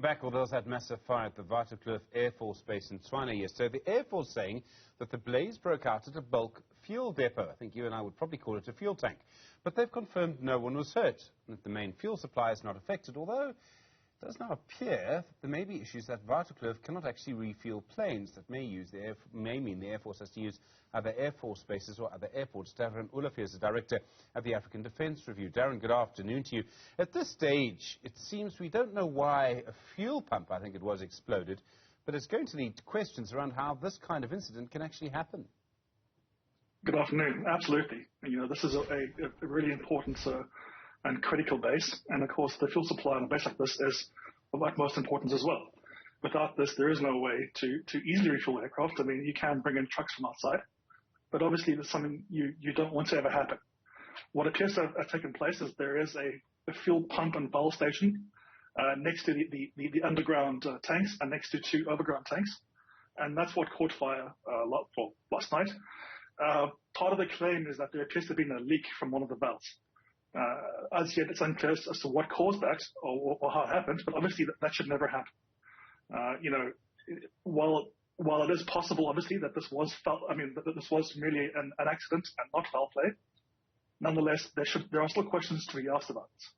Back, well, there was that massive fire at the Waterkloof Airforce Base in Tswana yesterday. The Air Force saying that the blaze broke out at a bulk fuel depot. I think you and I would probably call it a fuel tank. But they've confirmed no one was hurt and that the main fuel supply is not affected, although it does now appear that there may be issues that Waterkloof cannot actually refuel planes. That may mean the Air Force has to use other Air Force bases or other airports. Darren, Olivier is the director of the African Defence Review. Darren, good afternoon to you. At this stage, it seems we don't know why a fuel pump, I think it was, exploded, but it's going to lead to questions around how this kind of incident can actually happen. Good afternoon. Absolutely. This is a really important and critical base, and of course the fuel supply on a base like this is of utmost importance as well. Without this, there is no way to easily refuel aircraft. I mean, you can bring in trucks from outside, but obviously there's something you don't want to ever happen. What appears to have taken place is there is a fuel pump and valve station next to the underground tanks and next to two overground tanks, and that's what caught fire last night. Part of the claim is that there appears to have been a leak from one of the valves. As yet, it's unclear as to what caused that or how it happened, but obviously that should never happen. While it is possible, obviously, that this was that this was merely an accident and not foul play, nonetheless, there are still questions to be asked about this.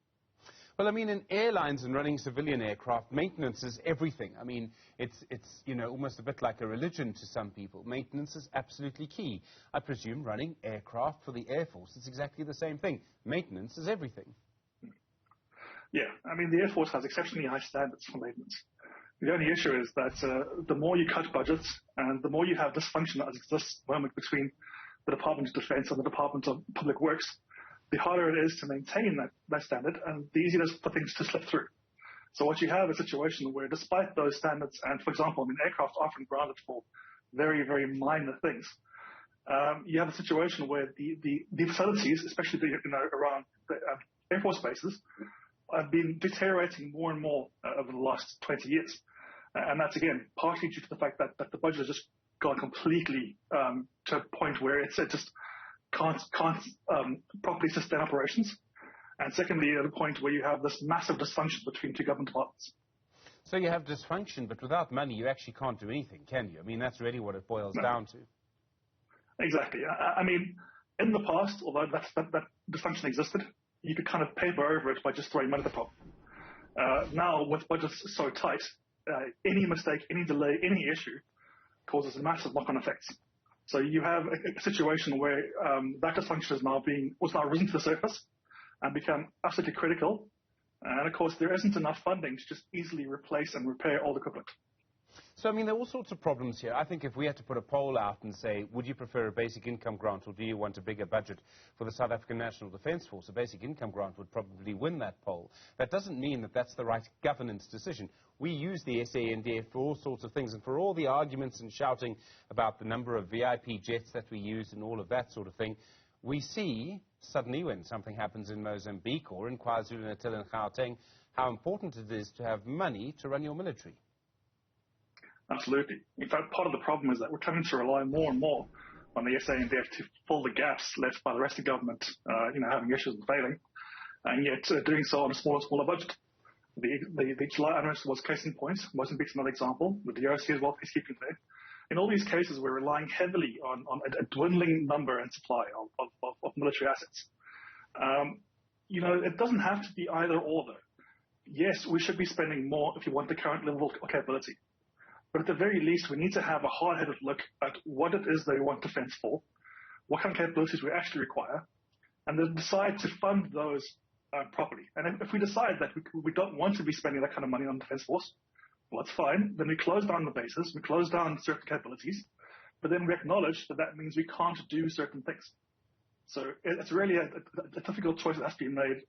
Well, I mean, in airlines and running civilian aircraft, maintenance is everything. I mean, it's almost a bit like a religion to some people. Maintenance is absolutely key. I presume running aircraft for the Air Force is exactly the same thing. Maintenance is everything. Yeah, I mean, the Air Force has exceptionally high standards for maintenance. The only issue is that the more you cut budgets and the more you have dysfunction as exists at the moment between the Department of Defense and the Department of Public Works, the harder it is to maintain that standard and the easier it is for things to slip through. So what you have is a situation where despite those standards, and for example, I mean, aircraft are often grounded for very, very minor things, you have a situation where the facilities, especially around the Air Force bases, have been deteriorating more and more over the last 20 years. And that's, again, partly due to the fact that the budget has just gone completely to a point where it just can't properly sustain operations. And secondly, at a point where you have this massive dysfunction between two government departments. So you have dysfunction, but without money, you actually can't do anything, can you? I mean, that's really what it boils down to. Exactly. I mean, in the past, although that dysfunction existed, you could kind of paper over it by just throwing money at the problem. Now, with budgets so tight, any mistake, any delay, any issue causes massive knock-on effects. So you have a situation where that dysfunction was now risen to the surface and become absolutely critical. And of course, there isn't enough funding to just easily replace and repair all the equipment. So, I mean, there are all sorts of problems here. I think if we had to put a poll out and say, would you prefer a basic income grant or do you want a bigger budget for the South African National Defence Force, a basic income grant would probably win that poll. That doesn't mean that that's the right governance decision. We use the SANDF for all sorts of things, and for all the arguments and shouting about the number of VIP jets that we use and all of that sort of thing, we see suddenly when something happens in Mozambique or in KwaZulu-Natal and Gauteng, how important it is to have money to run your military. Absolutely. In fact, part of the problem is that we're coming to rely more and more on the SANDF to fill the gaps left by the rest of government, having issues and failing, and yet doing so on a smaller budget. The July unrest was case in point. Mozambique's another example. The DRC as well, peacekeeping there. In all these cases, we're relying heavily on a dwindling number and supply of military assets. It doesn't have to be either or, though. Yes, we should be spending more if you want the current level of capability. But at the very least, we need to have a hard-headed look at what it is they want defense for, what kind of capabilities we actually require, and then decide to fund those properly. And if we decide that we don't want to be spending that kind of money on the defense force, well, that's fine. Then we close down the bases, we close down certain capabilities, but then we acknowledge that that means we can't do certain things. So it's really a difficult choice that has to be made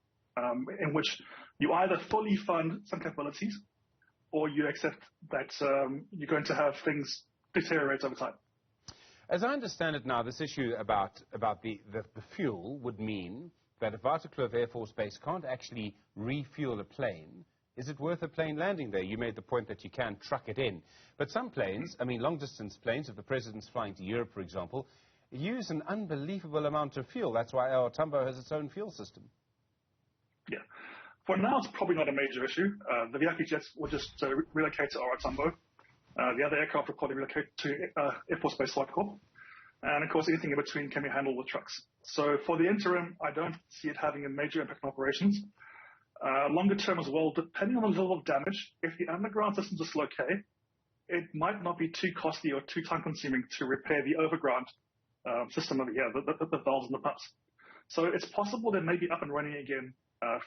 in which you either fully fund some capabilities or you accept that you're going to have things deteriorate over time. As I understand it now, this issue about the fuel would mean that if Waterkloof Airforce Base can't actually refuel a plane, is it worth a plane landing there? You made the point that you can truck it in. But some planes, I mean long-distance planes, if the president's flying to Europe, for example, use an unbelievable amount of fuel. That's why our Tambo has its own fuel system. Yeah. For now, it's probably not a major issue. The VIP jets will just relocate to Oratambo. The other aircraft will probably relocate to Air Force Base Waterkloof. And of course, anything in between can be handled with trucks. So for the interim, I don't see it having a major impact on operations. Longer term as well, depending on the level of damage, if the underground systems are still okay, it might not be too costly or too time consuming to repair the overground system over here, the valves and the pumps. So it's possible they may be up and running again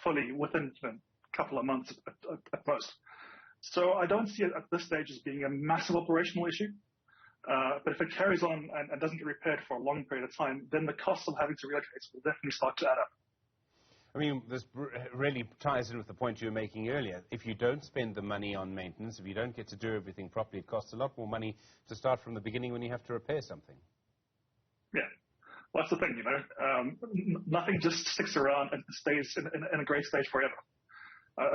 fully within a couple of months at most. So I don't see it at this stage as being a massive operational issue. But if it carries on and doesn't get repaired for a long period of time, then the cost of having to relocate will definitely start to add up. I mean, this really ties in with the point you were making earlier. If you don't spend the money on maintenance, if you don't get to do everything properly, it costs a lot more money to start from the beginning when you have to repair something. Yeah. Well, that's the thing, nothing just sticks around and stays in a great state forever.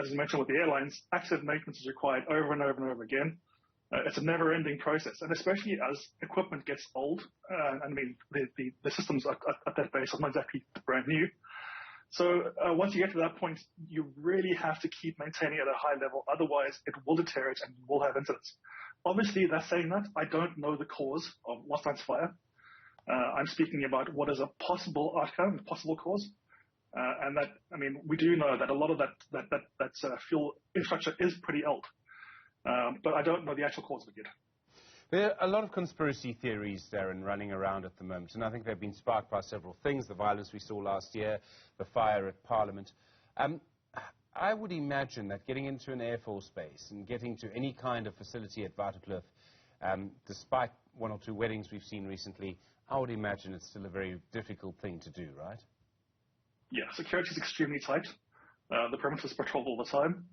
As you mentioned with the airlines, active maintenance is required over and over and over again. It's a never-ending process, and especially as equipment gets old, the systems at that base are not exactly brand new. So once you get to that point, you really have to keep maintaining at a high level. Otherwise, it will deteriorate and you will have incidents. Obviously, that's saying that. I don't know the cause of last night's fire. I'm speaking about what is a possible outcome, a possible cause. And that, we do know that a lot of that fuel infrastructure is pretty old. But I don't know the actual cause of it yet. There are a lot of conspiracy theories, Darren, running around at the moment, and I think they've been sparked by several things, the violence we saw last year, the fire at Parliament. I would imagine that getting into an Air Force base and getting to any kind of facility at Waterkloof, despite one or two weddings we've seen recently, I would imagine it's still a very difficult thing to do, right? Yeah, security is extremely tight. The perimeter is patrolled all the time.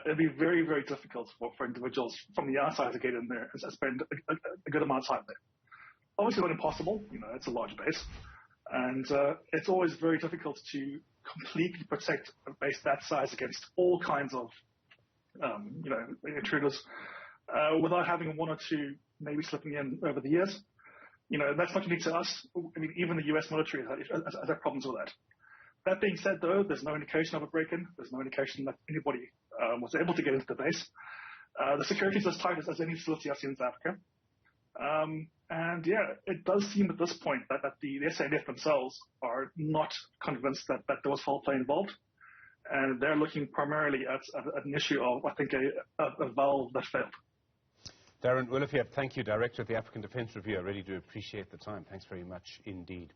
It'd be very, very difficult for individuals from the outside to get in there and spend a good amount of time there. Obviously not impossible, it's a large base. And it's always very difficult to completely protect a base that size against all kinds of, intruders, without having one or two maybe slipping in over the years. That's not unique to us. Even the US military has had problems with that. That being said, though, there's no indication of a break-in. There's no indication that anybody was able to get into the base. The security is as tight as any facility I've seen in South Africa. And yeah, it does seem at this point that the SANDF themselves are not convinced that there was foul play involved. And they're looking primarily at an issue of, I think, a valve that failed. Darren, Olivier, thank you, Director of the African Defence Review. I really do appreciate the time. Thanks very much indeed.